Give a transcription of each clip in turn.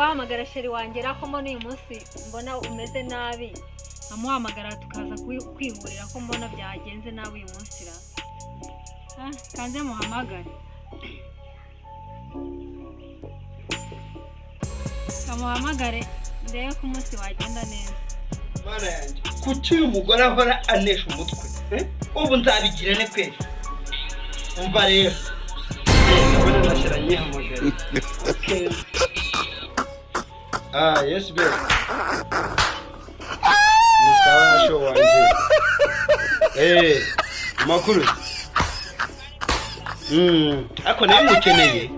wahamagara sheri wanjye rako mbona uyu munsi mbona umeze nabi amuhamagara tukaza kwihurira ko mbona byagenze nabi uyu munsi ra kanze muhamagare kamuhamagare ndebe ko umunsi wagenda neza mana yanjye kuki uyu mugore ahora anesha umutwe ubu nzabigira ne kweli umva rero mbona nashyira nyihamagara okay yes babe ni sawa show wanjye makuru ako nari ngukeneye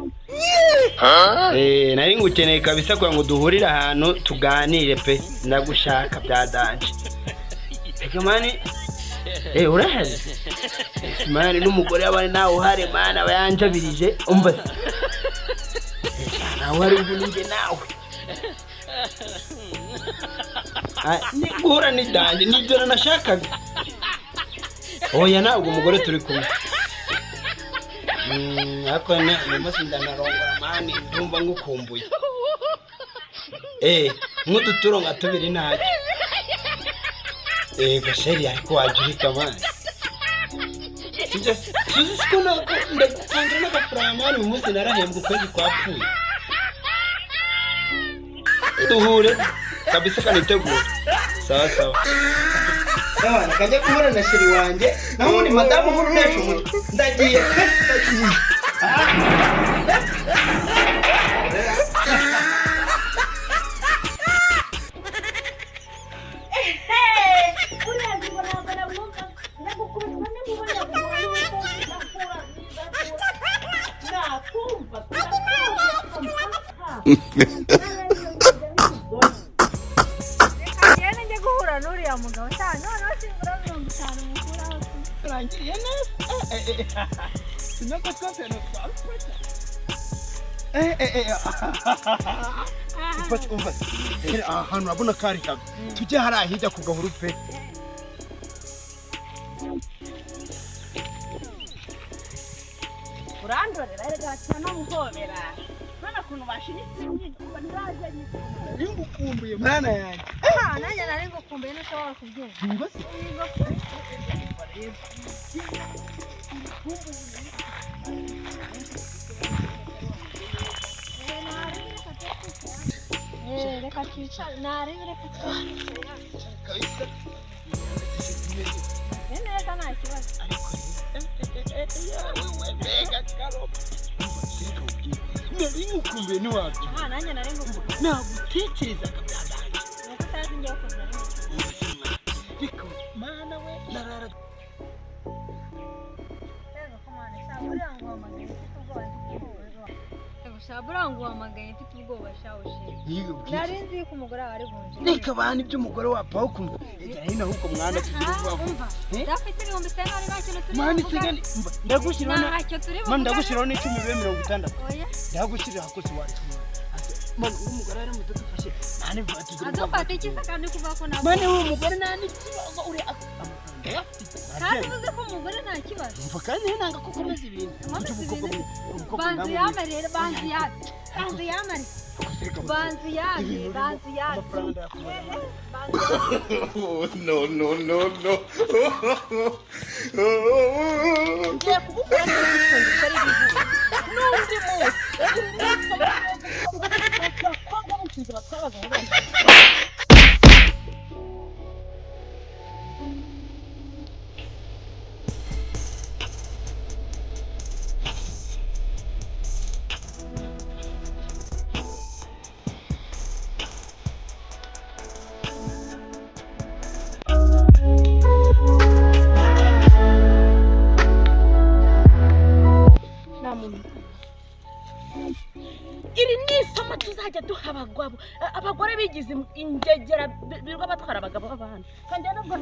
nari ngukeneye kabisa kwa ngo duhurire ahantu tuganire pe ndagushaka byadanje ege mani urahari mani n'umugore abane nawe uhare mani abayanjabirije umva nawe hari ubunige nawe ni guhura n'idanje nibyo nashakaga oya ntabwo umugore turi kumwe ako ne mumaze ndanarongora mani ndumva ngukumbuye nk'uduturo nka tubiri ntacyo gasheri ariko wajurika mani suzi siko nako ndagukangira n'agafaranga mani uyu munsi narahembwa ukwezi kwapfuye duhure kabisa kanitegura sawa sawa nakajya guhura na sheri wanjye naho ni madamu nkuru unesha umutwe ndagiye nuriya mugabo cyane none singura 50 mukuraho rangiye neza sinako twose no twafata umva ahantu abona kari kabe tujye hari ahijya ku gahuru pe urandorera rega cyane muhobera bana kuntu bashiritse n'ikuba niraje n'ingukumbuye mwana yanjye nanjye nari ngukumbuye n'ushobora kubyumva ngo se reka twicara nari reka kabisa neza nta kibazo wewe mega karo nari ngukumbuye ntiwabyo nanjye nari ngukumbuye nagutekerezaga byadanje nuko utazi njye ko nari reka mana we narara Shaburangu wamagaye mfite ubwoba shawushye nari nzi ko umugore ari bunje reka bana ibyo umugore wapaho kumva hino huko mwana tugira ubwa ndafite 50 ari nacyo turi mwana isigani ndagushiraho nacyo turi mwana ndagushiraho ni 10 oya ndagushiraho ko si wari mwana umugore ari mu dufashe nane vuba tugira adufate iki kandi kuva ko nabo mwana umugore nani kibazo uri kandi uzi ko umugore nta kibazo mva kandi nanga ko komeza ibintu banzi yamarere banzi yamare no iri ni isomo tuzajya duha abagore bigize ingegera birwa batwara abagabo b'abandi kandi nabwo